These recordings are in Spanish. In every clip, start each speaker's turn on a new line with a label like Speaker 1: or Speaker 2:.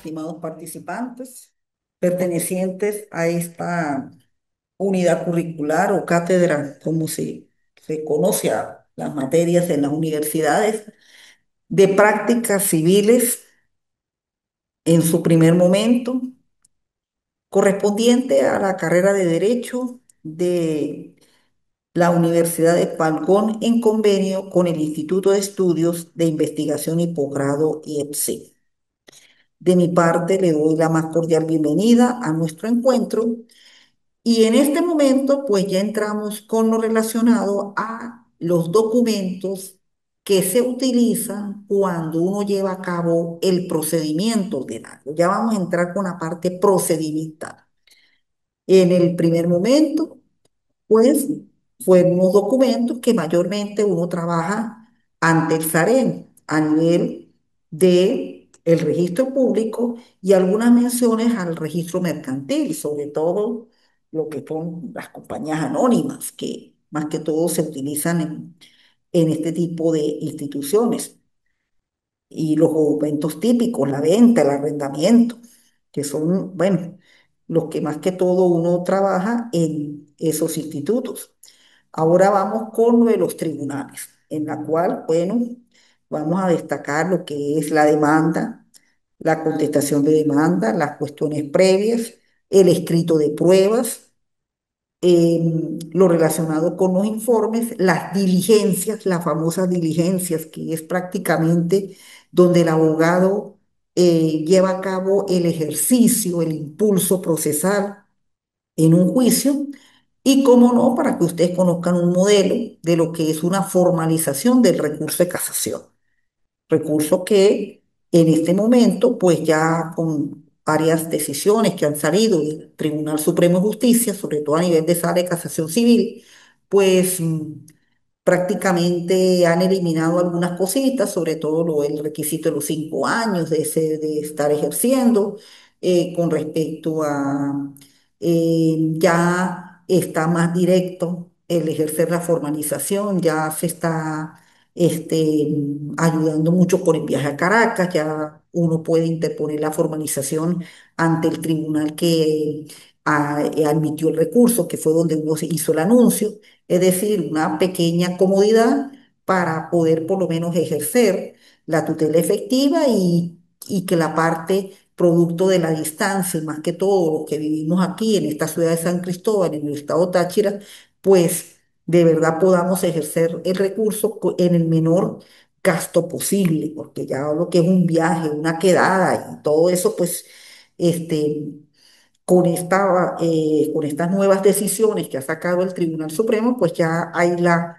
Speaker 1: estimados participantes, pertenecientes a esta unidad curricular o cátedra, como se conoce a las materias en las universidades, de prácticas civiles en su primer momento, correspondiente a la carrera de Derecho de la Universidad de Falcón en convenio con el Instituto de Estudios de Investigación y Posgrado IEPSI. De mi parte, le doy la más cordial bienvenida a nuestro encuentro y en este momento, pues ya entramos con lo relacionado a los documentos que se utilizan cuando uno lleva a cabo el procedimiento ordinario. Ya vamos a entrar con la parte procedimental. En el primer momento, pues fueron unos documentos que mayormente uno trabaja ante el SAREN a nivel de el registro público y algunas menciones al registro mercantil, sobre todo lo que son las compañías anónimas, que más que todo se utilizan en este tipo de instituciones y los documentos típicos, la venta, el arrendamiento, que son, bueno, los que más que todo uno trabaja en esos institutos. Ahora vamos con lo de los tribunales, en la cual, bueno, vamos a destacar lo que es la demanda, la contestación de demanda, las cuestiones previas, el escrito de pruebas, lo relacionado con los informes, las diligencias, las famosas diligencias, que es prácticamente donde el abogado lleva a cabo el ejercicio, el impulso procesal en un juicio. Y cómo no, para que ustedes conozcan un modelo de lo que es una formalización del recurso de casación. Recurso que en este momento, pues ya con varias decisiones que han salido del Tribunal Supremo de Justicia, sobre todo a nivel de sala de casación civil, pues prácticamente han eliminado algunas cositas, sobre todo el requisito de los 5 años de estar ejerciendo, con respecto a ya está más directo el ejercer la formalización, ya se está ayudando mucho con el viaje a Caracas, ya uno puede interponer la formalización ante el tribunal que admitió el recurso, que fue donde uno se hizo el anuncio, es decir, una pequeña comodidad para poder por lo menos ejercer la tutela efectiva y que la parte producto de la distancia, y más que todo lo que vivimos aquí en esta ciudad de San Cristóbal, en el estado Táchira, pues de verdad podamos ejercer el recurso en el menor gasto posible, porque ya lo que es un viaje, una quedada y todo eso, pues este, con estas nuevas decisiones que ha sacado el Tribunal Supremo, pues ya hay la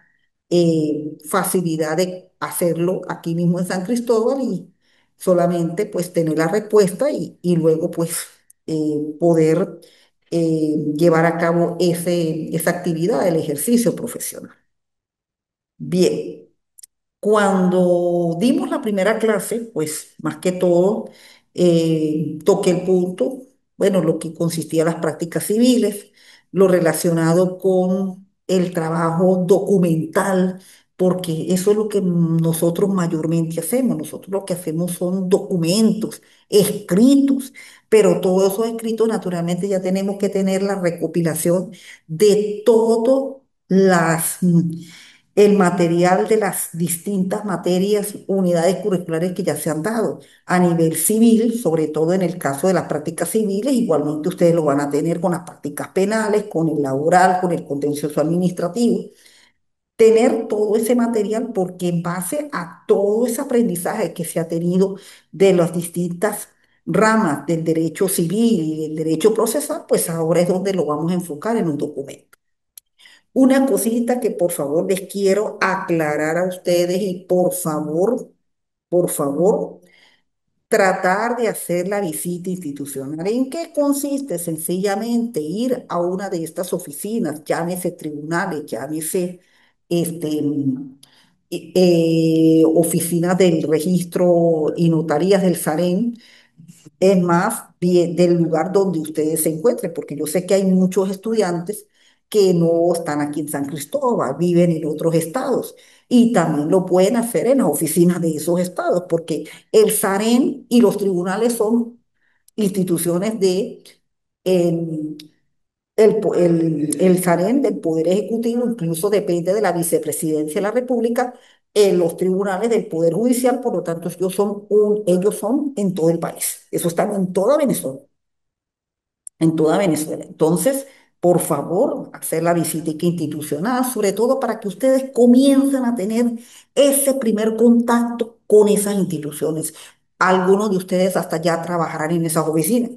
Speaker 1: facilidad de hacerlo aquí mismo en San Cristóbal y solamente pues tener la respuesta y luego pues poder llevar a cabo esa actividad, el ejercicio profesional. Bien. Cuando dimos la primera clase, pues más que todo toqué el punto, bueno, lo que consistía en las prácticas civiles, lo relacionado con el trabajo documental, porque eso es lo que nosotros mayormente hacemos. Nosotros lo que hacemos son documentos escritos, pero todos esos escritos naturalmente ya tenemos que tener la recopilación de todo el material de las distintas materias, unidades curriculares que ya se han dado a nivel civil, sobre todo en el caso de las prácticas civiles, igualmente ustedes lo van a tener con las prácticas penales, con el laboral, con el contencioso administrativo. Tener todo ese material porque en base a todo ese aprendizaje que se ha tenido de las distintas ramas del derecho civil y del derecho procesal, pues ahora es donde lo vamos a enfocar en un documento. Una cosita que por favor les quiero aclarar a ustedes y por favor, tratar de hacer la visita institucional. ¿En qué consiste? Sencillamente ir a una de estas oficinas, llámese tribunales, llámese este, oficinas del registro y notarías del SAREN, es más bien del lugar donde ustedes se encuentren, porque yo sé que hay muchos estudiantes que no están aquí en San Cristóbal, viven en otros estados y también lo pueden hacer en las oficinas de esos estados, porque el SAREN y los tribunales son instituciones de em, el SAREN del Poder Ejecutivo, incluso depende de la Vicepresidencia de la República, los tribunales del Poder Judicial, por lo tanto, ellos son en todo el país. Eso está en toda Venezuela, en toda Venezuela. Entonces, por favor, hacer la visita institucional, sobre todo para que ustedes comiencen a tener ese primer contacto con esas instituciones. Algunos de ustedes hasta ya trabajarán en esas oficinas.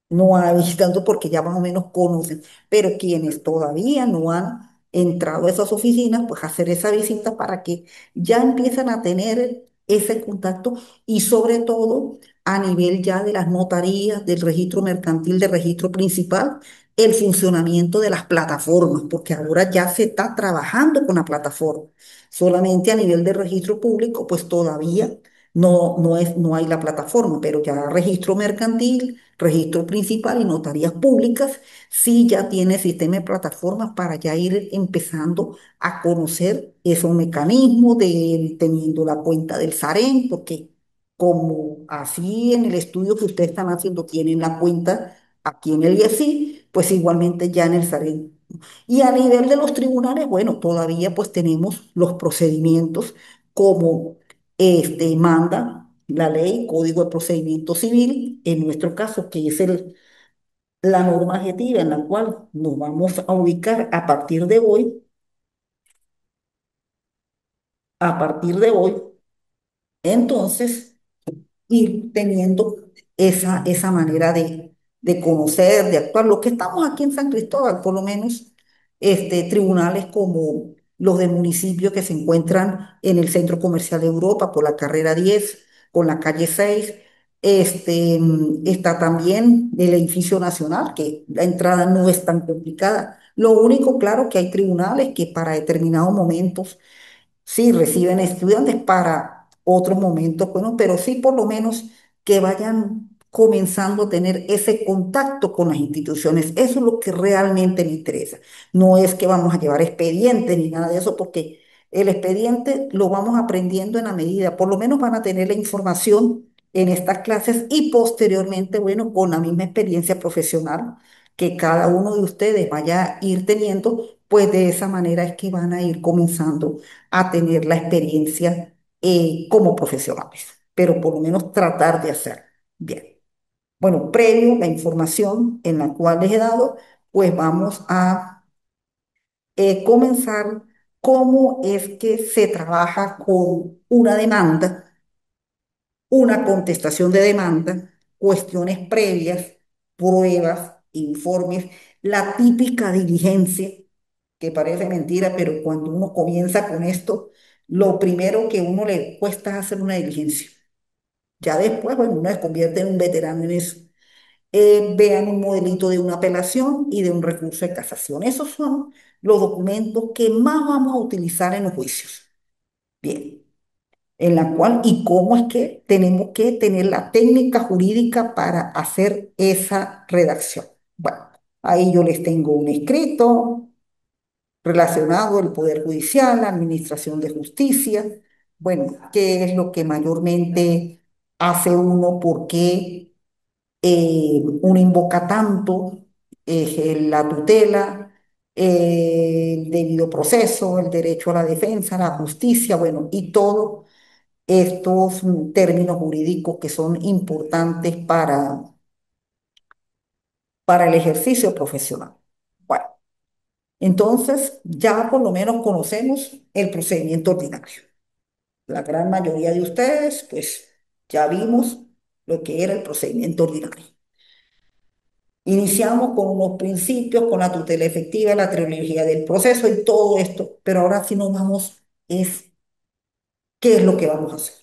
Speaker 1: No hay tanto porque ya más o menos conocen, pero quienes todavía no han entrado a esas oficinas, pues hacer esa visita para que ya empiecen a tener ese contacto y sobre todo a nivel ya de las notarías, del registro mercantil, del registro principal, el funcionamiento de las plataformas, porque ahora ya se está trabajando con la plataforma. Solamente a nivel de registro público, pues todavía no hay la plataforma, pero ya registro mercantil, registro principal y notarías públicas, sí ya tiene sistema de plataformas para ya ir empezando a conocer esos mecanismos de teniendo la cuenta del SAREN, porque como así en el estudio que ustedes están haciendo tienen la cuenta aquí en el IESI, pues igualmente ya en el SAREN. Y a nivel de los tribunales, bueno, todavía pues tenemos los procedimientos como manda la ley, Código de Procedimiento Civil, en nuestro caso, que es la norma adjetiva en la cual nos vamos a ubicar a partir de hoy, entonces ir teniendo esa manera de conocer, de actuar. Lo que estamos aquí en San Cristóbal, por lo menos, tribunales como los del municipio que se encuentran en el Centro Comercial de Europa por la carrera 10 con la calle 6. Está también el edificio nacional, que la entrada no es tan complicada. Lo único, claro, que hay tribunales que para determinados momentos sí, reciben estudiantes para otros momentos, bueno, pero sí por lo menos que vayan comenzando a tener ese contacto con las instituciones. Eso es lo que realmente me interesa. No es que vamos a llevar expedientes ni nada de eso, porque el expediente lo vamos aprendiendo en la medida. Por lo menos van a tener la información en estas clases y posteriormente, bueno, con la misma experiencia profesional que cada uno de ustedes vaya a ir teniendo, pues de esa manera es que van a ir comenzando a tener la experiencia como profesionales, pero por lo menos tratar de hacerlo. Bien. Bueno, previo la información en la cual les he dado, pues vamos a comenzar cómo es que se trabaja con una demanda, una contestación de demanda, cuestiones previas, pruebas, informes, la típica diligencia, que parece mentira, pero cuando uno comienza con esto, lo primero que uno le cuesta es hacer una diligencia. Ya después, bueno, uno se convierte en un veterano en eso. Vean un modelito de una apelación y de un recurso de casación. Esos son los documentos que más vamos a utilizar en los juicios. Bien, en la cual y cómo es que tenemos que tener la técnica jurídica para hacer esa redacción. Bueno, ahí yo les tengo un escrito relacionado al Poder Judicial, la Administración de Justicia. Bueno, ¿qué es lo que mayormente hace uno? ¿Por qué uno invoca tanto la tutela, el debido proceso, el derecho a la defensa, la justicia, bueno, y todos estos términos jurídicos que son importantes para el ejercicio profesional? Bueno, entonces ya por lo menos conocemos el procedimiento ordinario. La gran mayoría de ustedes, pues ya vimos lo que era el procedimiento ordinario. Iniciamos con unos principios, con la tutela efectiva, la trilogía del proceso y todo esto, pero ahora sí nos vamos, es qué es lo que vamos a hacer.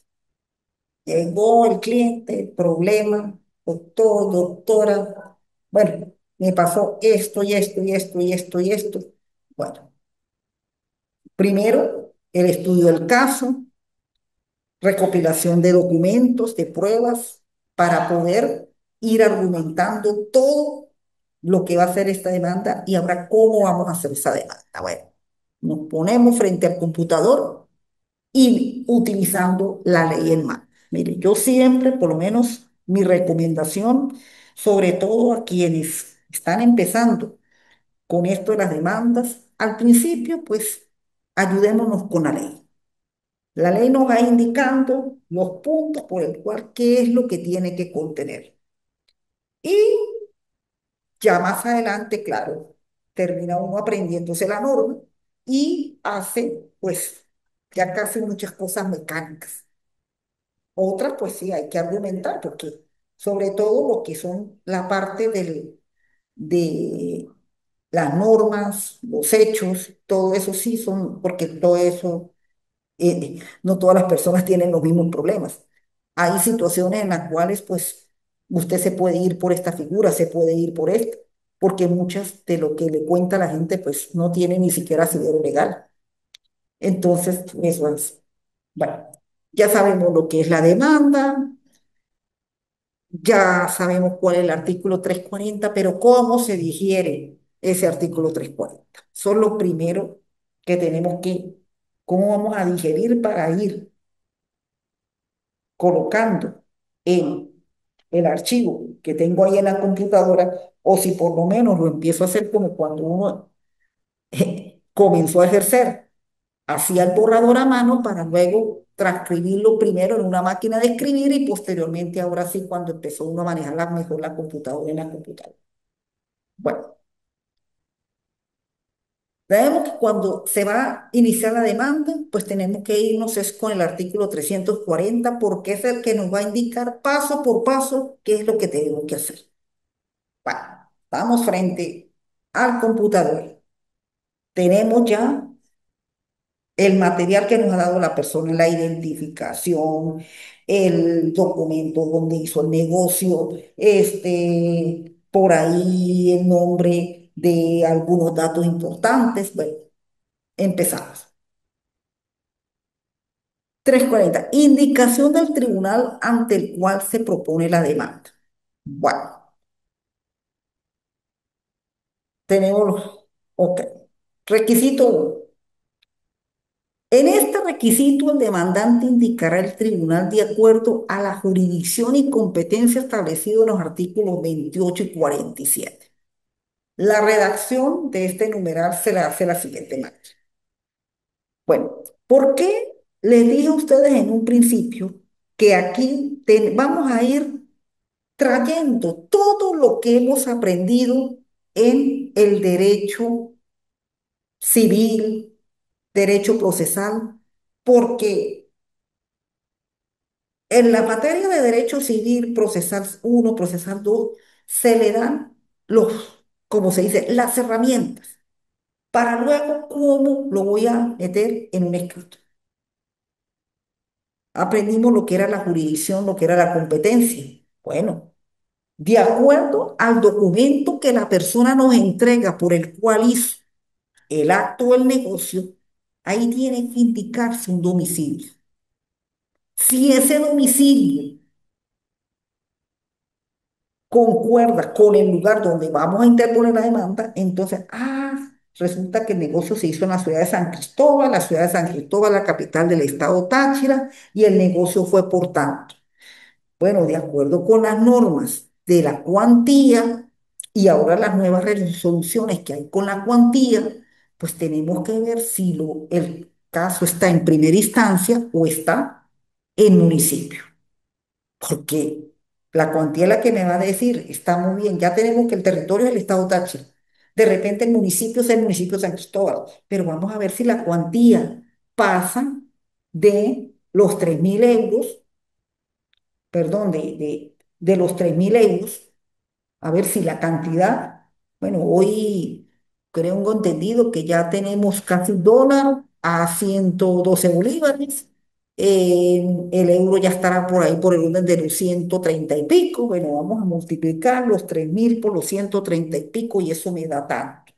Speaker 1: Llegó el cliente, problema, doctor, doctora, bueno, me pasó esto y esto y esto y esto y esto. Bueno, primero el estudio del caso, recopilación de documentos, de pruebas, para poder ir argumentando todo lo que va a hacer esta demanda y ahora cómo vamos a hacer esa demanda. Bueno, nos ponemos frente al computador y utilizando la ley en mano. Mire, yo siempre, por lo menos mi recomendación, sobre todo a quienes están empezando con esto de las demandas, al principio, pues ayudémonos con la ley. La ley nos va indicando los puntos por el cual qué es lo que tiene que contener. Y ya más adelante, claro, termina uno aprendiéndose la norma y hace, pues, ya casi muchas cosas mecánicas. Otras, pues sí, hay que argumentar, porque sobre todo lo que son la parte de las normas, los hechos, todo eso sí son, porque todo eso, no todas las personas tienen los mismos problemas. Hay situaciones en las cuales, pues, usted se puede ir por esta figura, se puede ir por esta, porque muchas de lo que le cuenta la gente, pues, no tiene ni siquiera asidero legal. Entonces, eso es, bueno, ya sabemos lo que es la demanda, ya sabemos cuál es el artículo 340, pero ¿cómo se digiere ese artículo 340? Son lo primero que tenemos que, ¿cómo vamos a digerir para ir colocando en el archivo que tengo ahí en la computadora, o si por lo menos lo empiezo a hacer como cuando uno comenzó a ejercer, hacía el borrador a mano para luego transcribirlo primero en una máquina de escribir y posteriormente ahora sí cuando empezó uno a manejar mejor la computadora en la computadora. Bueno, sabemos que cuando se va a iniciar la demanda, pues tenemos que irnos es con el artículo 340 porque es el que nos va a indicar paso por paso qué es lo que tenemos que hacer. Bueno, estamos frente al computador. Tenemos ya el material que nos ha dado la persona, la identificación, el documento donde hizo el negocio, por ahí el nombre de algunos datos importantes. Bueno, empezamos. 340. Indicación del tribunal ante el cual se propone la demanda. Bueno, tenemos ok. Requisito 1. En este requisito, el demandante indicará el tribunal de acuerdo a la jurisdicción y competencia establecido en los artículos 28 y 47. La redacción de este numeral se la hace la siguiente manera. Bueno, ¿por qué les dije a ustedes en un principio que aquí vamos a ir trayendo todo lo que hemos aprendido en el derecho civil, derecho procesal? Porque en la materia de derecho civil, procesal uno, procesal 2, se le dan como se dice, las herramientas para luego cómo lo voy a meter en un escrito. Aprendimos lo que era la jurisdicción, lo que era la competencia. Bueno, de acuerdo al documento que la persona nos entrega por el cual hizo el acto o el negocio, ahí tiene que indicarse un domicilio. Si ese domicilio concuerda con el lugar donde vamos a interponer la demanda, entonces, resulta que el negocio se hizo en la ciudad de San Cristóbal, la ciudad de San Cristóbal, la capital del estado Táchira, y el negocio fue por tanto. Bueno, de acuerdo con las normas de la cuantía y ahora las nuevas resoluciones que hay con la cuantía, pues tenemos que ver si el caso está en primera instancia o está en municipio. Porque la cuantía es la que me va a decir, está muy bien, ya tenemos que el territorio es el estado Táchira. De repente el municipio es el municipio de San Cristóbal, pero vamos a ver si la cuantía pasa de los 3.000 euros, perdón, de los 3.000 euros, a ver si la cantidad, bueno, hoy creo un entendido que ya tenemos casi un dólar a 112 bolívares. El euro ya estará por ahí por el orden de los 130 y pico. Bueno, vamos a multiplicar los 3.000 por los 130 y pico y eso me da tanto.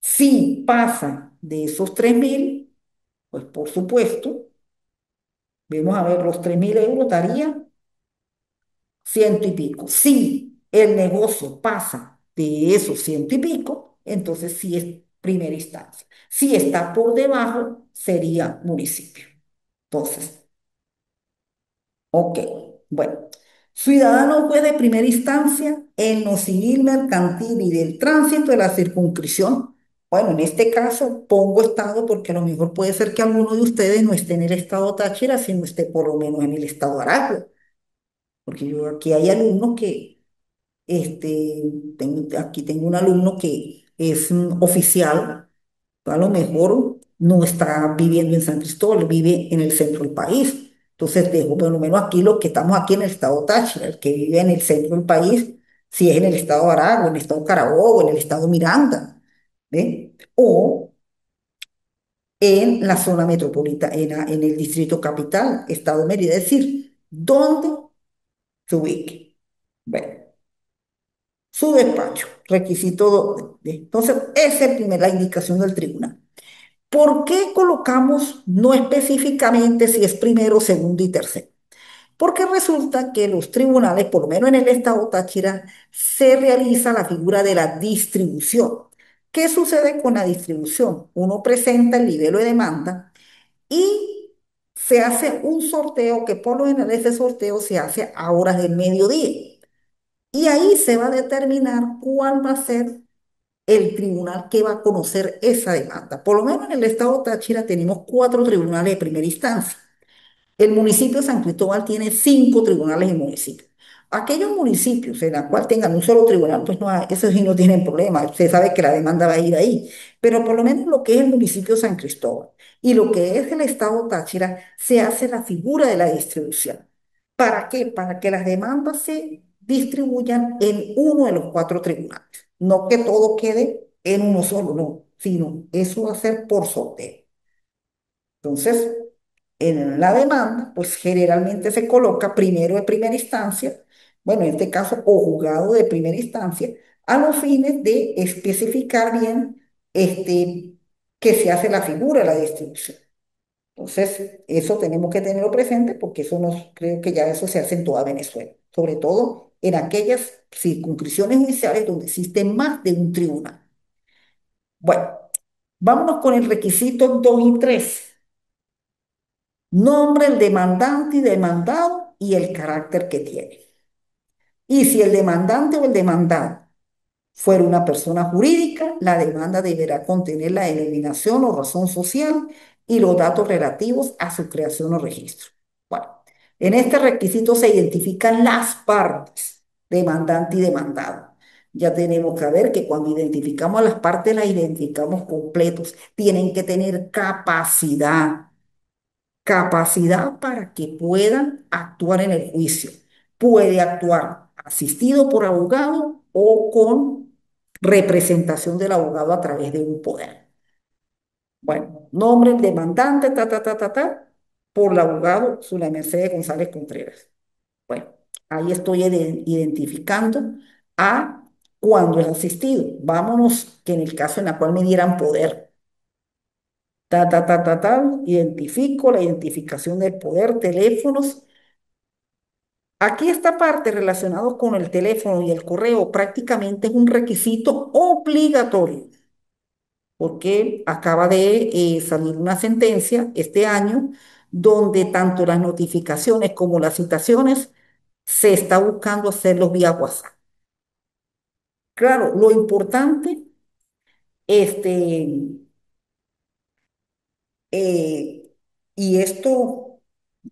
Speaker 1: Si pasa de esos 3.000, pues por supuesto, vamos a ver, los 3.000 euros daría ciento y pico. Si el negocio pasa de esos ciento y pico, entonces sí es primera instancia. Si está por debajo, sería municipio. Entonces, ok, bueno. Ciudadano juez de primera instancia en lo civil, mercantil y del tránsito de la circunscripción. Bueno, en este caso pongo estado porque a lo mejor puede ser que alguno de ustedes no esté en el estado Táchira, sino esté por lo menos en el estado Aragua. Porque yo aquí hay alumnos que, aquí tengo un alumno que es oficial, a lo mejor no está viviendo en San Cristóbal, vive en el centro del país. Entonces dejo por lo menos aquí los que estamos aquí en el estado Táchira, el que vive en el centro del país, si es en el estado Aragua, en el estado Carabobo, en el estado Miranda, ¿ve? O en la zona metropolitana, en el distrito capital, estado Mérida, es decir, ¿dónde se ubique? Bueno, su despacho, entonces, esa es la indicación del tribunal. ¿Por qué colocamos no específicamente si es primero, segundo y tercero? Porque resulta que los tribunales, por lo menos en el estado Táchira, se realiza la figura de la distribución. ¿Qué sucede con la distribución? Uno presenta el nivel de demanda y se hace un sorteo que por lo general ese sorteo se hace a horas del mediodía. Y ahí se va a determinar cuál va a ser el tribunal que va a conocer esa demanda. Por lo menos en el estado Táchira tenemos cuatro tribunales de primera instancia. El municipio de San Cristóbal tiene cinco tribunales en municipio. Aquellos municipios en los cuales tengan un solo tribunal, pues no, esos sí no tienen problema. Usted sabe que la demanda va a ir ahí. Pero por lo menos lo que es el municipio de San Cristóbal y lo que es el estado Táchira, se hace la figura de la distribución. ¿Para qué? Para que las demandas se distribuyan en uno de los cuatro tribunales. No que todo quede en uno solo, no, sino eso va a ser por sorteo. Entonces, en la demanda, pues generalmente se coloca primero de primera instancia, bueno, en este caso, o juzgado de primera instancia, a los fines de especificar bien que se hace la figura de la distribución. Entonces, eso tenemos que tenerlo presente porque eso no creo que ya eso se hace en toda Venezuela, sobre todo en aquellas circunscripciones judiciales donde existe más de un tribunal. Bueno, vámonos con el requisito 2 y 3. Nombre, el demandante y demandado y el carácter que tiene. Y si el demandante o el demandado fuera una persona jurídica, la demanda deberá contener la denominación o razón social y los datos relativos a su creación o registro. Bueno, en este requisito se identifican las partes, demandante y demandado. Ya tenemos que ver que cuando identificamos a las partes, las identificamos completos. Tienen que tener capacidad para que puedan actuar en el juicio. Puede actuar asistido por abogado o con representación del abogado a través de un poder. Bueno, nombre del demandante, por el abogado Zulay Mercedes González Contreras. Bueno, ahí estoy identificando a cuando es asistido. Vámonos, que en el caso en el cual me dieran poder. Identifico la identificación del poder, teléfonos. Aquí esta parte relacionada con el teléfono y el correo prácticamente es un requisito obligatorio, porque acaba de salir una sentencia este año donde tanto las notificaciones como las citaciones se está buscando hacerlos vía WhatsApp. Claro, lo importante, este, eh, y esto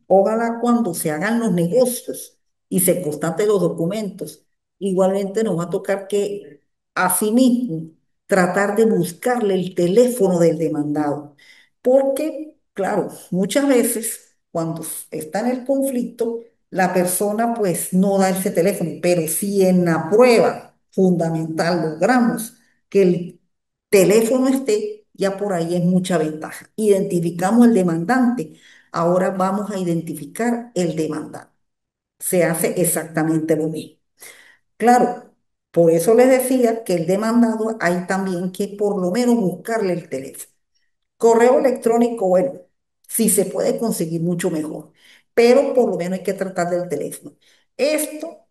Speaker 1: ojalá cuando se hagan los negocios y se constaten los documentos, igualmente nos va a tocar que asimismo tratar de buscarle el teléfono del demandado. Porque, claro, muchas veces cuando está en el conflicto, la persona pues no da ese teléfono, pero si en la prueba fundamental logramos que el teléfono esté, ya por ahí es mucha ventaja. Identificamos el demandante. Ahora vamos a identificar el demandante. Se hace exactamente lo mismo. Claro, por eso les decía que el demandado hay también que por lo menos buscarle el teléfono. Correo electrónico, bueno, si se puede conseguir mucho mejor, pero por lo menos hay que tratar del teléfono. Esto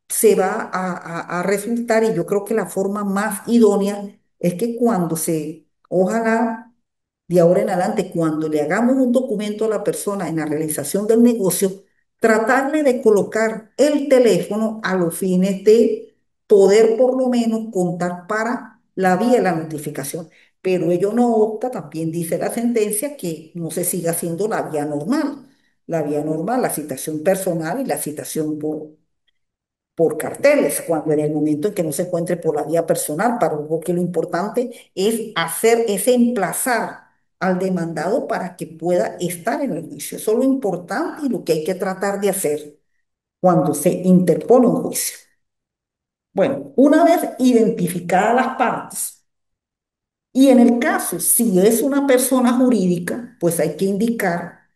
Speaker 1: se va a resultar, y yo creo que la forma más idónea es que cuando ojalá, de ahora en adelante, cuando le hagamos un documento a la persona en la realización del negocio, tratarle de colocar el teléfono a los fines de poder por lo menos contar para la vía de la notificación. Pero ello no opta, también dice la sentencia, que no se siga haciendo la vía normal. La vía normal, la citación personal y la citación por carteles, cuando en el momento en que no se encuentre por la vía personal, para que lo importante es emplazar al demandado para que pueda estar en el juicio. Eso es lo importante y lo que hay que tratar de hacer cuando se interpone un juicio. Bueno, una vez identificadas las partes, y en el caso, si es una persona jurídica, pues hay que indicar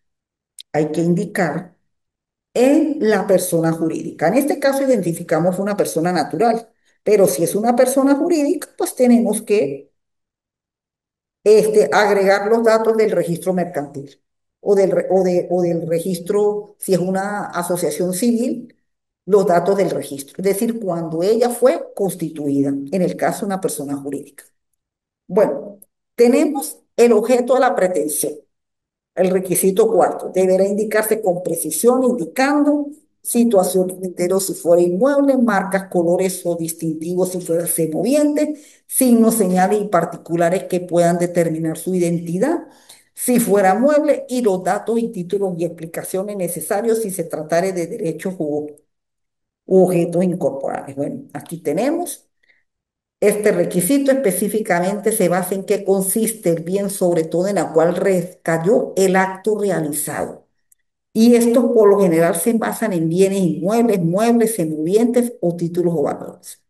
Speaker 1: en la persona jurídica. En este caso identificamos una persona natural, pero si es una persona jurídica, pues tenemos que agregar los datos del registro mercantil o del registro, si es una asociación civil, los datos del registro, es decir, cuando ella fue constituida, en el caso de una persona jurídica. Bueno, tenemos el objeto de la pretensión. El requisito cuarto, deberá indicarse con precisión, indicando situación de entero si fuera inmueble, marcas, colores o distintivos si fuera moviente, signos, señales y particulares que puedan determinar su identidad si fuera mueble y los datos y títulos y explicaciones necesarios si se tratare de derechos u objetos incorporables. Bueno, aquí tenemos. Este requisito específicamente se basa en qué consiste el bien, sobre todo en la cual recayó el acto realizado. Y estos por lo general se basan en bienes inmuebles, muebles, semovientes o títulos o valores.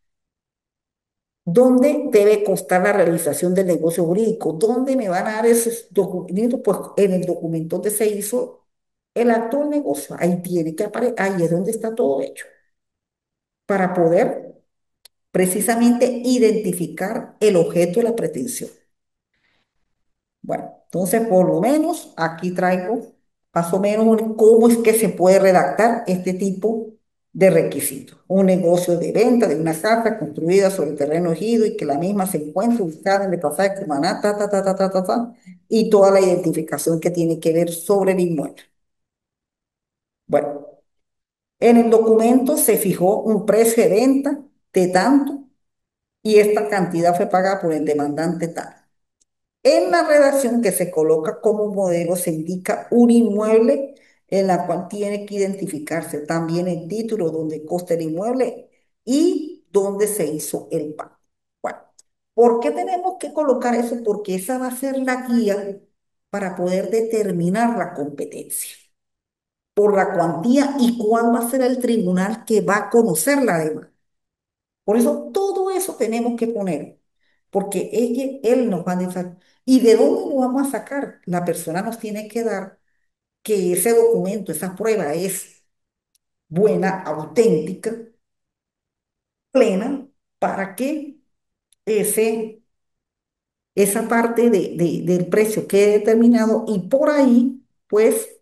Speaker 1: ¿Dónde debe constar la realización del negocio jurídico? ¿Dónde me van a dar esos documentos? Pues en el documento donde se hizo el acto del negocio. Ahí tiene que aparecer, ahí es donde está todo hecho, para poder precisamente identificar el objeto de la pretensión. Bueno, entonces por lo menos aquí traigo más o menos cómo es que se puede redactar este tipo de requisitos. Un negocio de venta de una casa construida sobre terreno ejido y que la misma se encuentra ubicada en el pasaje Cumaná, ta, ta, ta, ta, ta, ta, ta, y toda la identificación que tiene que ver sobre el inmueble. Bueno, en el documento se fijó un precio de venta de tanto y esta cantidad fue pagada por el demandante tal. En la redacción que se coloca como modelo se indica un inmueble en la cual tiene que identificarse también el título donde consta el inmueble y dónde se hizo el pago. Bueno, ¿por qué tenemos que colocar eso? Porque esa va a ser la guía para poder determinar la competencia por la cuantía y cuál va a ser el tribunal que va a conocer la demanda. Por eso todo eso tenemos que poner, porque él nos va a decir, ¿y de dónde lo vamos a sacar? La persona nos tiene que dar que ese documento, esa prueba es buena, auténtica, plena, para que esa parte del precio quede determinado y por ahí, pues,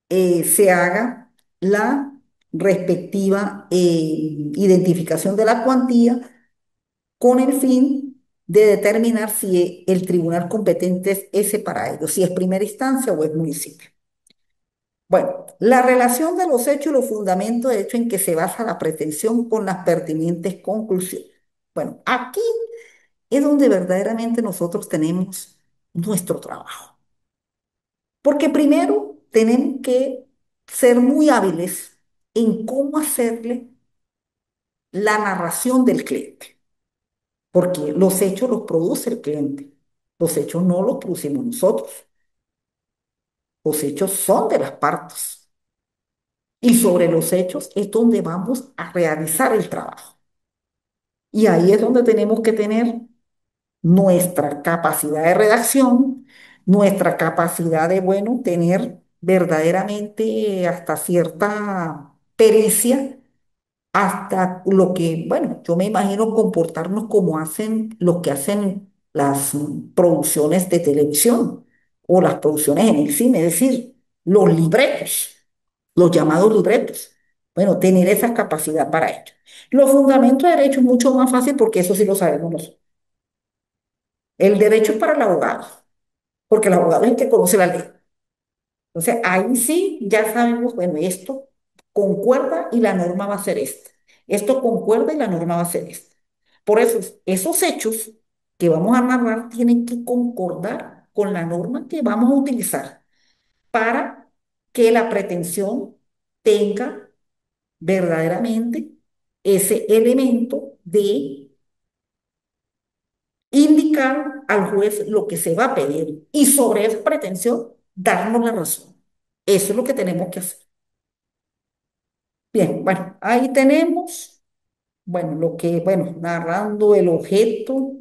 Speaker 1: se haga la respectiva identificación de la cuantía con el fin de determinar si el tribunal competente es ese para ello, si es primera instancia o es municipio. Bueno, la relación de los hechos y los fundamentos de hecho en que se basa la pretensión con las pertinentes conclusiones. Bueno, aquí es donde verdaderamente nosotros tenemos nuestro trabajo. Porque primero tenemos que ser muy hábiles en cómo hacerle la narración del cliente. Porque los hechos los produce el cliente. Los hechos no los producimos nosotros. Los hechos son de las partes. Y sobre los hechos es donde vamos a realizar el trabajo. Y ahí es donde tenemos que tener nuestra capacidad de redacción, nuestra capacidad de, bueno, tener verdaderamente hasta cierta pericia hasta lo que, bueno, yo me imagino comportarnos como hacen los que hacen las producciones de televisión o las producciones en el cine, es decir, los libretos, los llamados libretos. Bueno, tener esa capacidad para ello. Los fundamentos de derecho es mucho más fácil porque eso sí lo sabemos nosotros. El derecho es para el abogado, porque el abogado es el que conoce la ley. Entonces, ahí sí ya sabemos, bueno, esto concuerda y la norma va a ser esta. Esto concuerda y la norma va a ser esta. Por eso, esos hechos que vamos a narrar tienen que concordar con la norma que vamos a utilizar para que la pretensión tenga verdaderamente ese elemento de indicar al juez lo que se va a pedir y sobre esa pretensión darnos la razón. Eso es lo que tenemos que hacer. Bien, bueno, ahí tenemos, bueno, lo que, bueno, narrando el objeto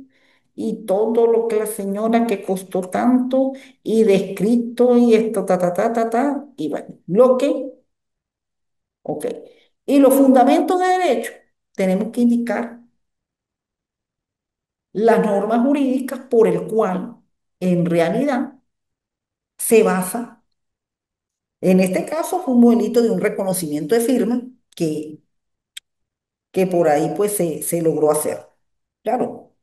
Speaker 1: y todo lo que la señora que costó tanto y descrito y esto, y bueno, lo que, ok. Y los fundamentos de derecho, tenemos que indicar las normas jurídicas por el cual, en realidad, se basa, en este caso, fue un modelito de un reconocimiento de firma que, que por ahí pues se logró hacer. Claro,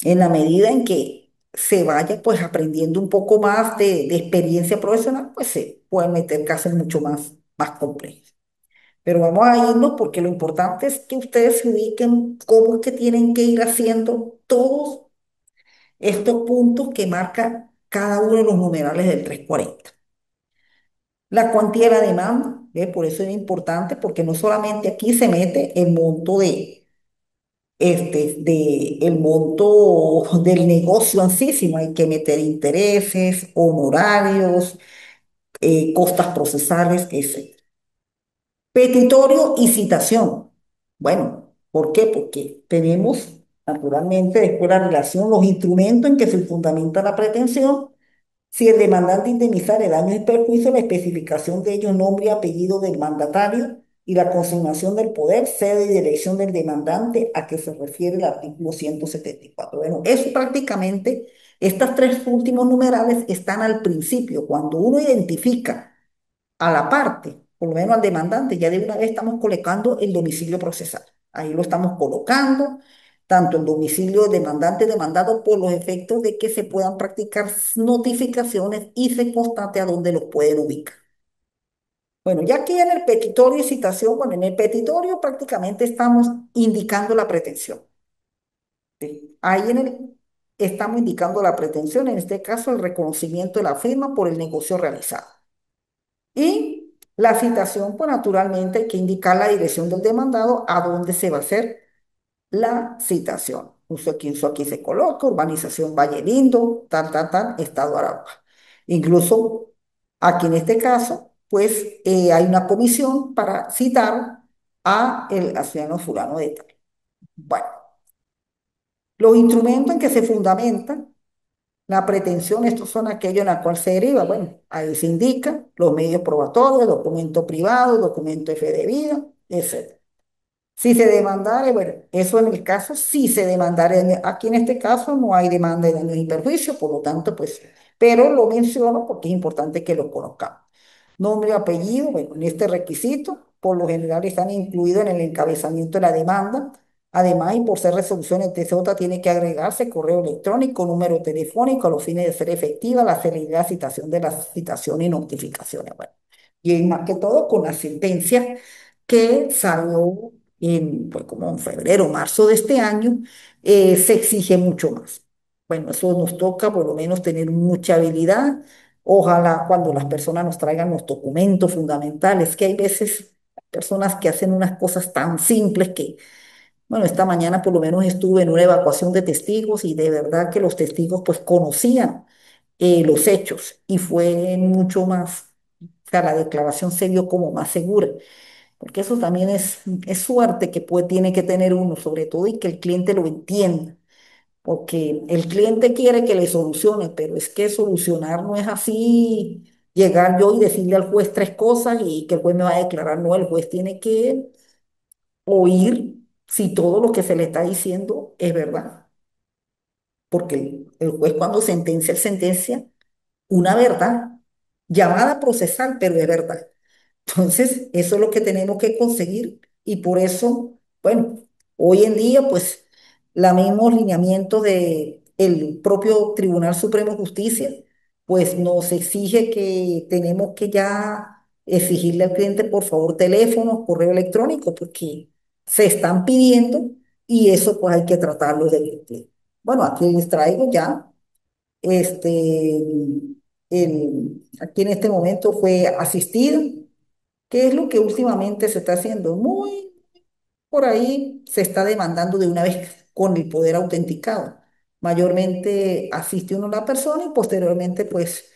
Speaker 1: en la medida en que se vaya pues aprendiendo un poco más de experiencia profesional, pues se pueden meter casos mucho más complejos. Pero vamos a irnos porque lo importante es que ustedes se ubiquen cómo es que tienen que ir haciendo todos estos puntos que marca cada uno de los numerales del 340. La cuantía de la demanda, ¿ve? Por eso es importante, porque no solamente aquí se mete el monto de el monto del negocio en sí, sino hay que meter intereses, honorarios, costas procesales, etc. Petitorio y citación. Bueno, ¿por qué? Porque tenemos naturalmente después la relación, los instrumentos en que se fundamenta la pretensión. Si el demandante indemnizar el daño y perjuicio, la especificación de ellos, nombre y apellido del mandatario y la consignación del poder, sede y dirección del demandante a que se refiere el artículo 174. Bueno, eso prácticamente, estas tres últimos numerales están al principio. Cuando uno identifica a la parte, por lo menos al demandante, ya de una vez estamos colocando el domicilio procesal. Ahí lo estamos colocando, tanto el domicilio del demandante demandado por los efectos de que se puedan practicar notificaciones y se constate a dónde los pueden ubicar. Bueno, ya aquí en el petitorio y citación, bueno, en el petitorio prácticamente estamos indicando la pretensión. ¿Sí? Ahí en el estamos indicando la pretensión, en este caso el reconocimiento de la firma por el negocio realizado. Y la citación, pues naturalmente hay que indicar la dirección del demandado a dónde se va a hacer la citación. Eso aquí se coloca, urbanización Valle Lindo, estado Aragua. Incluso aquí en este caso, pues hay una comisión para citar a ciudadano fulano de tal. Bueno, los instrumentos en que se fundamenta la pretensión, estos son aquellos en la cual se deriva. Bueno, ahí se indica los medios probatorios, documento privado, documento de fe de vida, etc. Si se demandare, bueno, eso en el caso, si se demandare, aquí en este caso no hay demanda de daños y perjuicios, por lo tanto, pues, pero lo menciono porque es importante que lo conozcamos. Nombre y apellido, bueno, en este requisito, por lo general están incluidos en el encabezamiento de la demanda. Además, y por ser resoluciones TCJ, tiene que agregarse correo electrónico, número telefónico a los fines de ser efectiva la celeridad de citación de las citaciones y notificaciones. Bueno, y más que todo con la sentencia que salió pues como en febrero, marzo de este año, se exige mucho más. Bueno, eso nos toca por lo menos tener mucha habilidad. Ojalá cuando las personas nos traigan los documentos fundamentales, que hay veces personas que hacen unas cosas tan simples que, bueno, esta mañana por lo menos estuve en una evacuación de testigos y de verdad que los testigos pues conocían los hechos y fue mucho más, o sea, la declaración se vio como más segura. Porque eso también es suerte que tiene que tener uno, sobre todo, y que el cliente lo entienda. Porque el cliente quiere que le solucione, pero es que solucionar no es así, llegar yo y decirle al juez tres cosas y que el juez me va a declarar. No, el juez tiene que oír si todo lo que se le está diciendo es verdad. Porque el juez cuando sentencia, él sentencia una verdad, llamada procesal, pero es verdad. Entonces, eso es lo que tenemos que conseguir y por eso, bueno, hoy en día, pues, la mismos lineamientos de el propio Tribunal Supremo de Justicia pues nos exige que tenemos que ya exigirle al cliente, por favor, teléfono, correo electrónico, porque se están pidiendo y eso pues hay que tratarlo de cumplir. Bueno, aquí les traigo ya, este, aquí en este momento fue asistido, que es lo que últimamente se está haciendo. Muy por ahí se está demandando de una vez con el poder autenticado. Mayormente asiste uno a la persona y posteriormente, pues,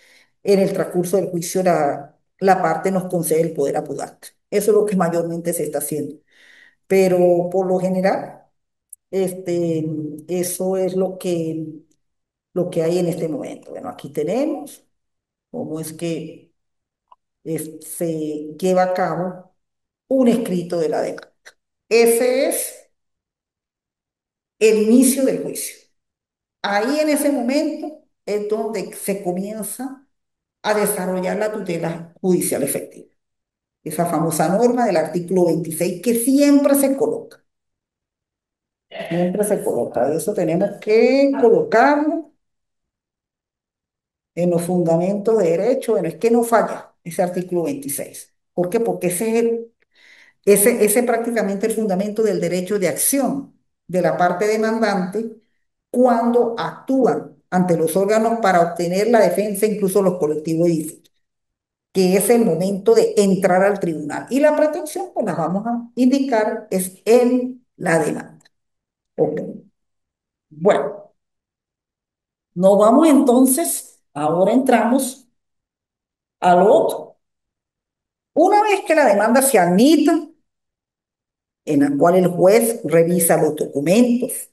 Speaker 1: en el transcurso del juicio, la parte nos concede el poder apudante. Eso es lo que mayormente se está haciendo. Pero por lo general, este, eso es lo que hay en este momento. Bueno, aquí tenemos cómo es que se lleva a cabo un escrito de la demanda. Ese es el inicio del juicio. Ahí en ese momento es donde se comienza a desarrollar la tutela judicial efectiva. Esa famosa norma del artículo 26 que siempre se coloca. Eso tenemos que colocarlo en los fundamentos de derecho. Bueno, es que no falla ese artículo 26. ¿Por qué? Porque ese es prácticamente el fundamento del derecho de acción de la parte demandante cuando actúan ante los órganos para obtener la defensa, incluso los colectivos ilícitos, que es el momento de entrar al tribunal. Y la pretensión, pues la vamos a indicar, es en la demanda. Ok. Bueno, nos vamos entonces, ahora entramos a lo otro. Una vez que la demanda se admita, en la cual el juez revisa los documentos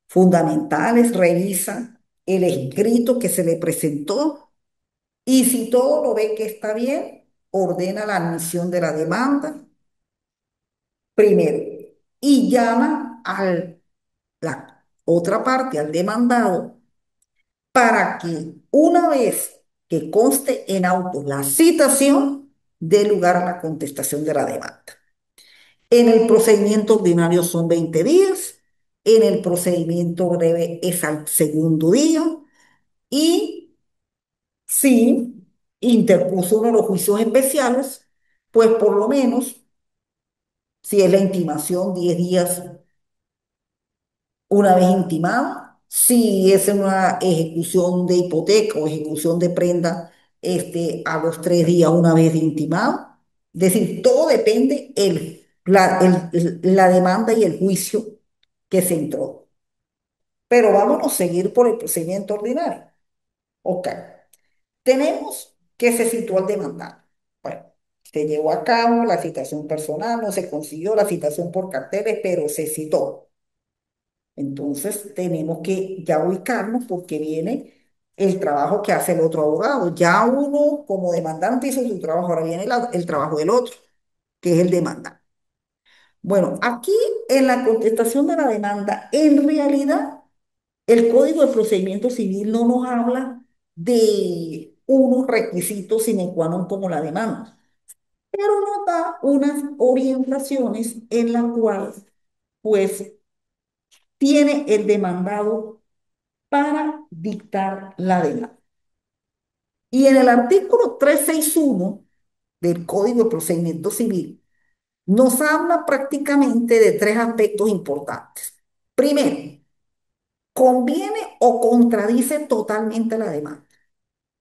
Speaker 1: fundamentales, revisa el escrito que se le presentó y si todo lo ve que está bien, ordena la admisión de la demanda primero y llama a la otra parte, al demandado, para que una vez que conste en auto la citación, dé lugar a la contestación de la demanda. En el procedimiento ordinario son 20 días, en el procedimiento breve es al segundo día y si interpuso uno de los juicios especiales, pues por lo menos, si es la intimación, 10 días una vez intimado, si es una ejecución de hipoteca o ejecución de prenda, a los 3 días una vez intimado. Es decir, todo depende la demanda y el juicio que se entró. Pero vámonos a seguir por el procedimiento ordinario. Ok. Tenemos que se situó el demandado. Bueno, se llevó a cabo la citación personal, no se consiguió la citación por carteles, pero se citó. Entonces tenemos que ya ubicarnos porque viene el trabajo que hace el otro abogado. Ya uno como demandante hizo su trabajo, ahora viene el trabajo del otro, que es el demandante. Bueno, aquí en la contestación de la demanda, en realidad el Código de Procedimiento Civil no nos habla de unos requisitos sine qua non como la demanda, pero nos da unas orientaciones en las cuales, pues, tiene el demandado para dictar la demanda. Y en el artículo 361 del Código de Procedimiento Civil nos habla prácticamente de tres aspectos importantes. Primero, conviene o contradice totalmente la demanda.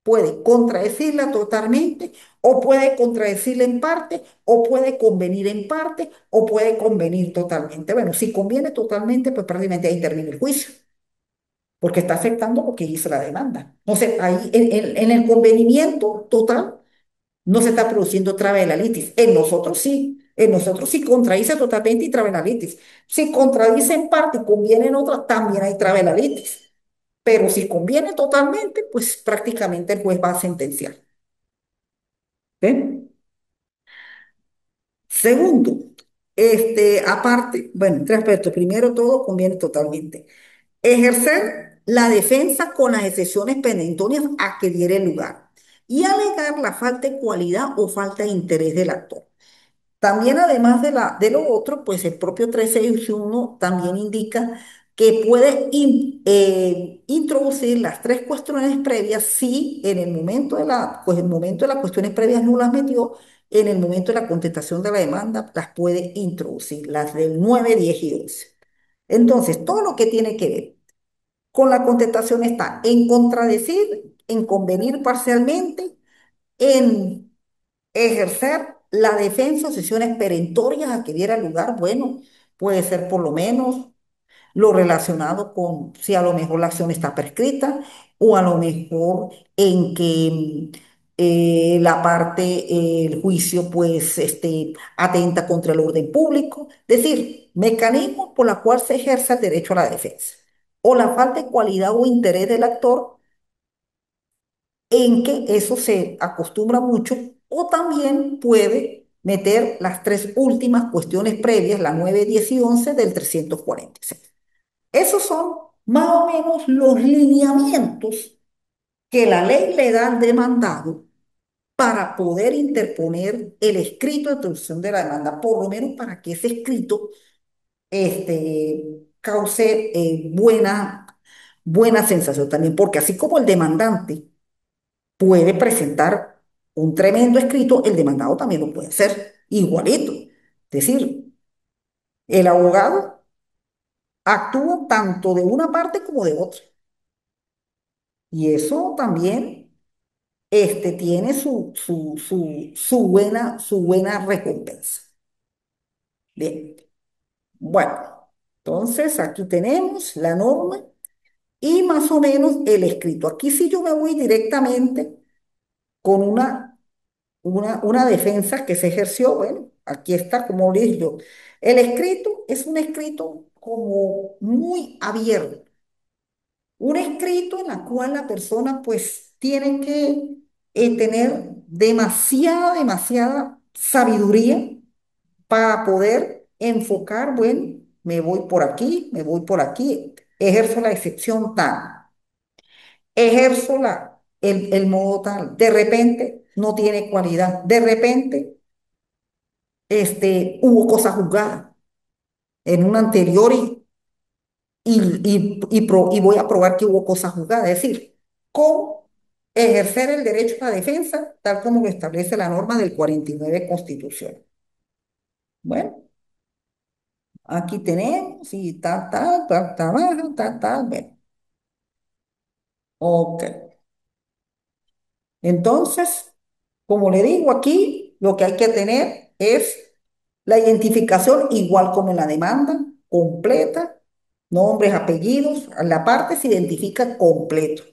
Speaker 1: Puede contradecirla totalmente, o puede contradecirla en parte, o puede convenir en parte, o puede convenir totalmente. Bueno, si conviene totalmente, pues prácticamente ahí termina el juicio, porque está aceptando lo que hizo la demanda. No sé, ahí en el convenimiento total no se está produciendo traba de la litis. En nosotros sí contradice totalmente y traba de la litis. Si contradice en parte y conviene en otra, también hay traba de la litis. Pero si conviene totalmente, pues prácticamente el juez va a sentenciar. ¿Ven? Segundo, aparte, bueno, tres aspectos. Primero, todo conviene totalmente. Ejercer la defensa con las excepciones perentorias a que diere lugar y alegar la falta de cualidad o falta de interés del actor. También, además de lo otro, pues el propio 361 también indica que puede introducir las tres cuestiones previas si en el momento de pues, el momento de las cuestiones previas no las metió, en el momento de la contestación de la demanda las puede introducir, las del 9, 10 y 11. Entonces, todo lo que tiene que ver con la contestación está en contradecir, en convenir parcialmente, en ejercer la defensa o sesiones perentorias a que diera lugar, bueno, puede ser por lo menos lo relacionado con si a lo mejor la acción está prescrita o a lo mejor en que la parte, el juicio, pues, atenta contra el orden público. Es decir, mecanismos por los cuales se ejerce el derecho a la defensa o la falta de cualidad o interés del actor en que eso se acostumbra mucho, o también puede meter las tres últimas cuestiones previas, las 9, 10 y 11 del 346. Esos son más o menos los lineamientos que la ley le da al demandado para poder interponer el escrito de introducción de la demanda, por lo menos para que ese escrito cause buena sensación también, porque así como el demandante puede presentar un tremendo escrito, el demandado también lo puede hacer igualito. Es decir, el abogado actúa tanto de una parte como de otra. Y eso también tiene su buena recompensa. Bien, bueno, entonces aquí tenemos la norma y más o menos el escrito. Aquí sí yo me voy directamente con una defensa que se ejerció. Bueno, aquí está, como les digo, el escrito es un escrito como muy abierto, un escrito en la cual la persona pues tiene que tener demasiada sabiduría para poder enfocar, bueno, me voy por aquí, me voy por aquí, ejerzo la excepción tal, ejerzo el modo tal, de repente no tiene cualidad, de repente hubo cosas juzgadas en un anterior y voy a probar que hubo cosas juzgadas. Es decir, cómo ejercer el derecho a la defensa tal como lo establece la norma del 49 Constitución. Bueno, aquí tenemos y baja, bueno, ok. Entonces, como le digo aquí, lo que hay que tener es la identificación igual como en la demanda, completa, nombres, apellidos, la parte se identifica completo.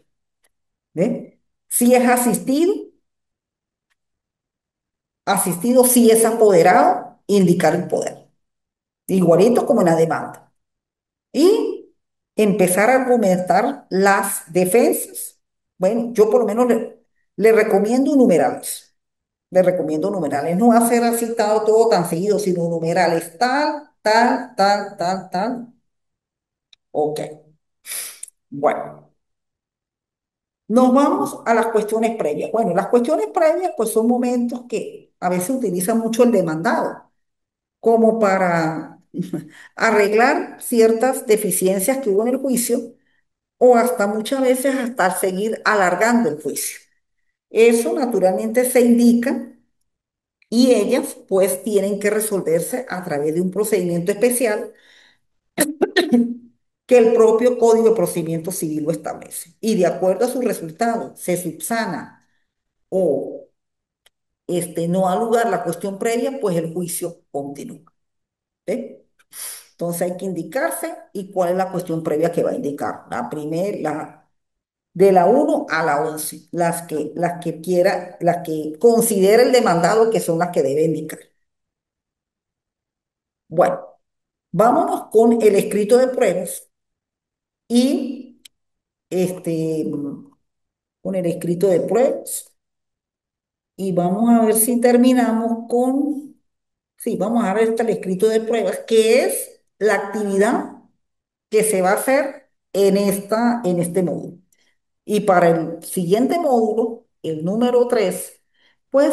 Speaker 1: ¿Ve? Si es asistido si es apoderado, indicar el poder, igualito como en la demanda. Y empezar a argumentar las defensas. Bueno, yo por lo menos le recomiendo numerales. Le recomiendo numerales, no hacer así todo tan seguido, sino numerales, tal. Ok, bueno. Nos vamos a las cuestiones previas. Bueno, las cuestiones previas pues son momentos que a veces utiliza mucho el demandado como para arreglar ciertas deficiencias que hubo en el juicio o hasta muchas veces hasta seguir alargando el juicio. Eso naturalmente se indica y ellas pues tienen que resolverse a través de un procedimiento especial que el propio Código de Procedimiento Civil lo establece. Y de acuerdo a su resultado, se subsana o no ha lugar la cuestión previa, pues el juicio continúa. ¿Ve? Entonces hay que indicarse y cuál es la cuestión previa que va a indicar. La primera, de la 1 a la 11, las que quiera, las que considere el demandado que son las que debe indicar. Bueno, vámonos con el escrito de pruebas y este, con el escrito de pruebas y vamos a ver si terminamos con, sí, vamos a ver hasta el escrito de pruebas, que es la actividad que se va a hacer en este módulo. Y para el siguiente módulo, el número 3 pues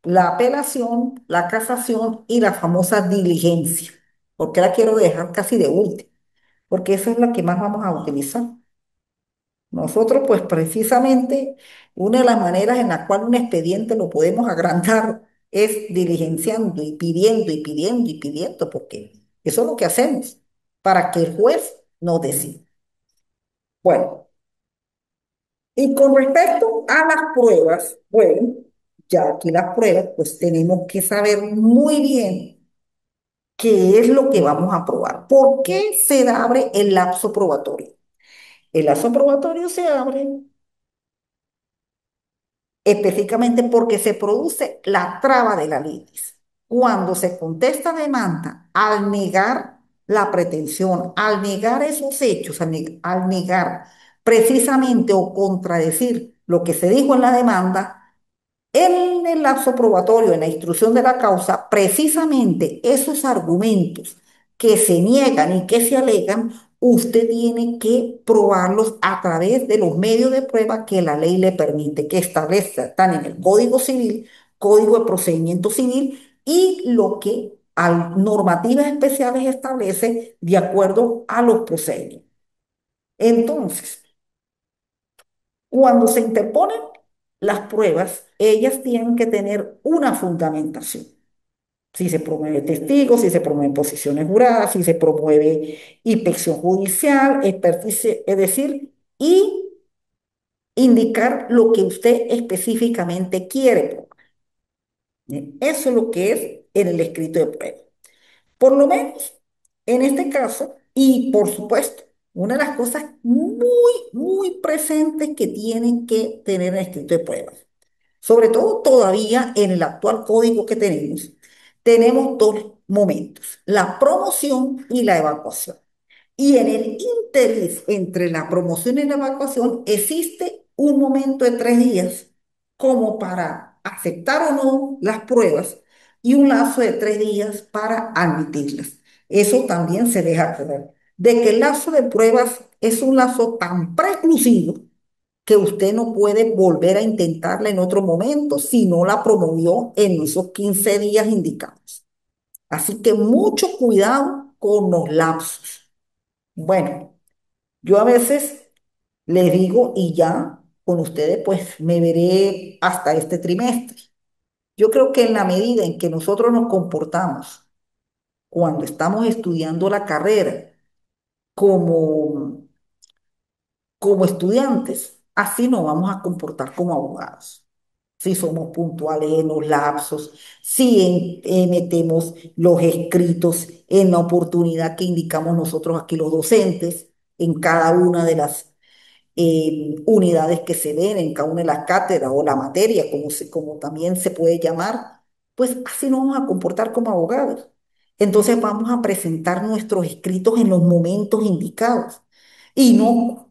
Speaker 1: la apelación, la casación y la famosa diligencia, porque la quiero dejar casi de último. porque esa es la que más vamos a utilizar. Nosotros, pues precisamente, una de las maneras en la cual un expediente lo podemos agrandar es diligenciando y pidiendo y pidiendo y pidiendo, porque eso es lo que hacemos para que el juez nos decida. Bueno, y con respecto a las pruebas, bueno, ya aquí las pruebas, pues tenemos que saber muy bien qué es lo que vamos a probar. ¿Por qué se abre el lapso probatorio? El lapso probatorio se abre específicamente porque se produce la traba de la litis. Cuando se contesta demanda al negar la pretensión, al negar esos hechos, al negar precisamente o contradecir lo que se dijo en la demanda, en el lapso probatorio, en la instrucción de la causa, precisamente esos argumentos que se niegan y que se alegan, usted tiene que probarlos a través de los medios de prueba que la ley le permite, que establezca, están en el Código Civil, Código de Procedimiento Civil y lo que normativas especiales establece de acuerdo a los procedimientos. Entonces, cuando se interponen las pruebas, ellas tienen que tener una fundamentación. Si se promueve testigos, si se promueven posiciones juradas, si se promueve inspección judicial, experticia, es decir, y indicar lo que usted específicamente quiere probar. Eso es lo que es en el escrito de prueba. Por lo menos en este caso, y por supuesto, una de las cosas muy presentes que tienen que tener en el escrito de pruebas, sobre todo todavía en el actual código que tenemos dos momentos, la promoción y la evacuación. Y en el interín entre la promoción y la evacuación existe un momento de 3 días como para aceptar o no las pruebas y un lazo de 3 días para admitirlas. Eso también se deja correr. De que el lazo de pruebas es un lazo tan preclusivo que usted no puede volver a intentarla en otro momento si no la promovió en esos 15 días indicados. Así que mucho cuidado con los lapsos. Bueno, yo a veces les digo y ya con ustedes pues me veré hasta este trimestre. Yo creo que en la medida en que nosotros nos comportamos cuando estamos estudiando la carrera como, como estudiantes, así nos vamos a comportar como abogados. Si somos puntuales en los lapsos, si metemos los escritos en la oportunidad que indicamos nosotros aquí los docentes, en cada una de las unidades que se den, en cada una de las cátedras o la materia, como también se puede llamar, pues así nos vamos a comportar como abogados. Entonces vamos a presentar nuestros escritos en los momentos indicados y no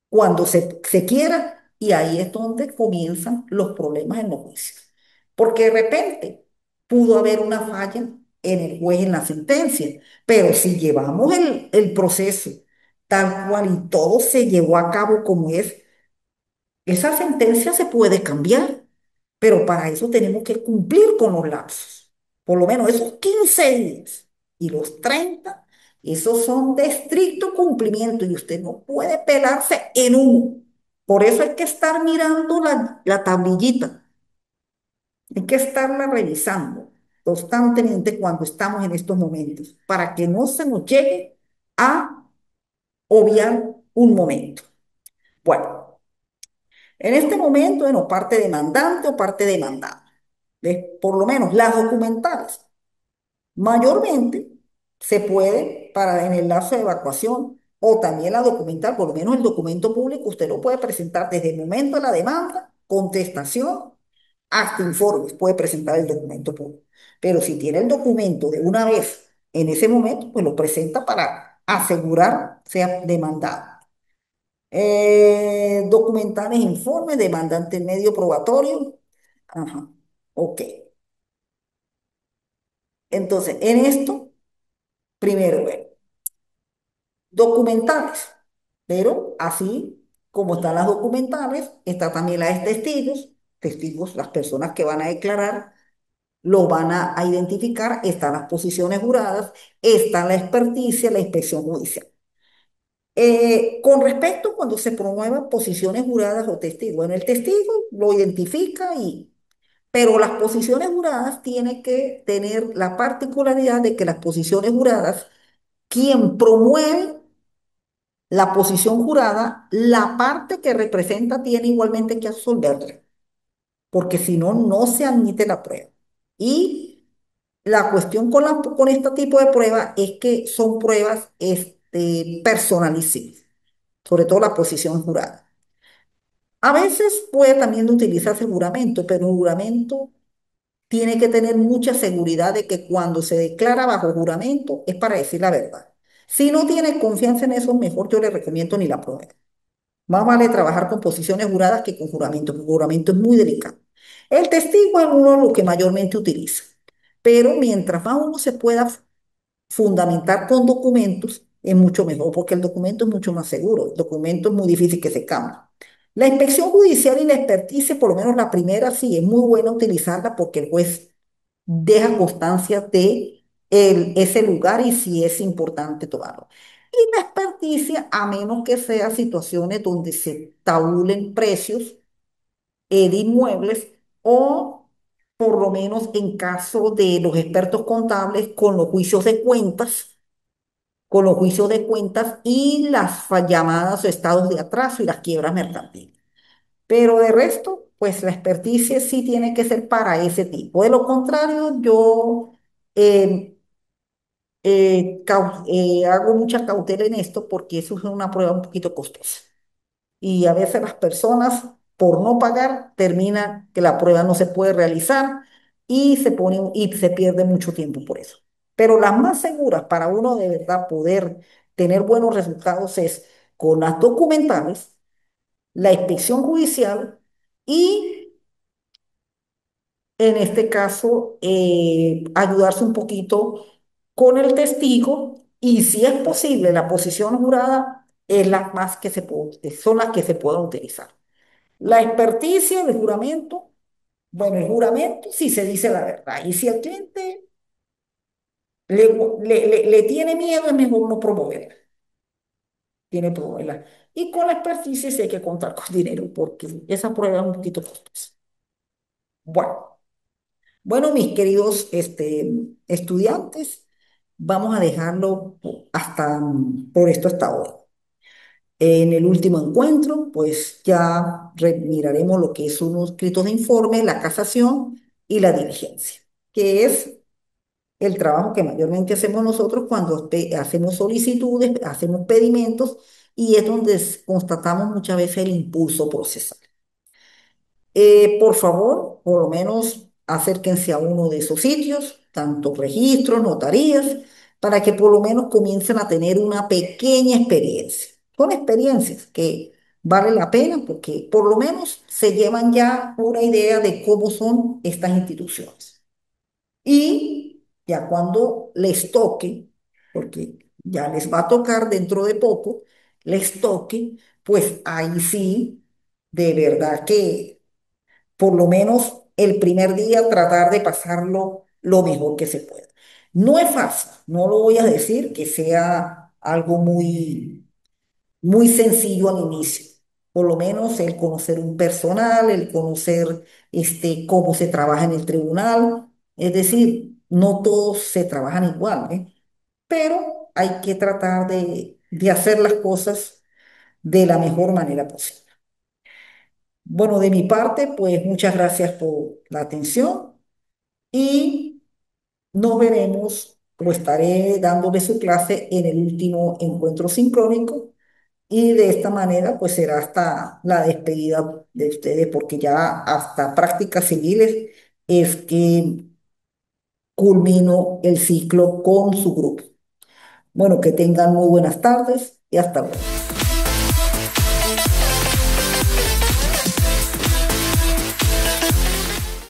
Speaker 1: cuando se quiera, y ahí es donde comienzan los problemas en los juicios. Porque de repente pudo haber una falla en el juez en la sentencia, pero si llevamos el proceso tal cual y todo se llevó a cabo como es, esa sentencia se puede cambiar, pero para eso tenemos que cumplir con los lapsos. Por lo menos esos 15 días y los 30, esos son de estricto cumplimiento y usted no puede pelarse en uno. Por eso hay que estar mirando la tablillita, hay que estarla revisando constantemente cuando estamos en estos momentos, para que no se nos llegue a obviar un momento. Bueno, en este momento, bueno, parte demandante o parte demandada. ¿Ves? Por lo menos las documentales. Mayormente se puede para en el lazo de evacuación o también la documental, por lo menos el documento público, usted lo puede presentar desde el momento de la demanda, contestación, hasta informes, puede presentar el documento público. Pero si tiene el documento de una vez en ese momento, pues lo presenta para asegurar sea demandado. Documentales, informes, demandante medio probatorio. Ajá, ok. Entonces, en esto, primero, bueno, documentales, pero así como están las documentales, está también la de testigos, testigos, las personas que van a declarar, lo van a identificar, están las posiciones juradas, está la experticia, la inspección judicial. Con respecto cuando se promuevan posiciones juradas o testigos, bueno, el testigo lo identifica pero las posiciones juradas tienen que tener la particularidad de que las posiciones juradas, quien promueve la posición jurada, la parte que representa tiene igualmente que absolverla, porque si no, no se admite la prueba. Y la cuestión con este tipo de pruebas es que son pruebas personalísimas, sobre todo la posición jurada. A veces puede también utilizarse juramento, pero el juramento tiene que tener mucha seguridad de que cuando se declara bajo juramento es para decir la verdad. Si no tiene confianza en eso, mejor yo le recomiendo ni la prueba. Más vale trabajar con posiciones juradas que con juramento, porque juramento es muy delicado. El testigo es uno de los que mayormente utiliza, pero mientras más uno se pueda fundamentar con documentos, es mucho mejor, porque el documento es mucho más seguro. El documento es muy difícil que se cambie. La inspección judicial y la experticia, por lo menos la primera, sí es muy buena utilizarla porque el juez deja constancia de ese lugar y si es importante tomarlo. Y la experticia, a menos que sea situaciones donde se tabulen precios de inmuebles o por lo menos en caso de los expertos contables con los juicios de cuentas, con los juicios de cuentas y las llamadas estados de atraso y las quiebras mercantiles. Pero de resto, pues la experticia sí tiene que ser para ese tipo. De lo contrario, yo eh, hago mucha cautela en esto porque eso es una prueba un poquito costosa. Y a veces las personas, por no pagar, termina que la prueba no se puede realizar y se pierde mucho tiempo por eso. Pero las más seguras para uno de verdad poder tener buenos resultados es con las documentales, la inspección judicial y en este caso ayudarse un poquito con el testigo y si es posible la posición jurada es las más que son las que se pueden utilizar. La experticia, el juramento, bueno, el juramento si se dice la verdad y si el cliente le tiene miedo es mejor no promoverla, tiene promoverla. Y con la experticia sí hay que contar con dinero porque esa prueba es un poquito costosa. Bueno. Bueno, mis queridos estudiantes, vamos a dejarlo por esto hasta ahora. En el último encuentro, pues ya miraremos lo que son los escritos de informe, la casación y la diligencia, que es el trabajo que mayormente hacemos nosotros cuando hacemos solicitudes, hacemos pedimentos y es donde constatamos muchas veces el impulso procesal. Por favor, por lo menos acérquense a uno de esos sitios, tanto registros, notarías, para que por lo menos comiencen a tener una pequeña experiencia. Son experiencias que vale la pena porque por lo menos se llevan ya una idea de cómo son estas instituciones. Y ya cuando les toque, porque ya les va a tocar dentro de poco, les toque, pues ahí sí, de verdad que por lo menos el primer día tratar de pasarlo lo mejor que se pueda. No es fácil, no lo voy a decir que sea algo muy sencillo al inicio. Por lo menos el conocer un personal, el conocer cómo se trabaja en el tribunal. Es decir, no todos se trabajan igual, ¿eh? Pero hay que tratar de hacer las cosas de la mejor manera posible. Bueno, de mi parte, pues muchas gracias por la atención y nos veremos o estaré dándole su clase en el último encuentro sincrónico y de esta manera pues será hasta la despedida de ustedes porque ya hasta prácticas civiles es que culmino el ciclo con su grupo. Bueno, que tengan muy buenas tardes y hasta luego.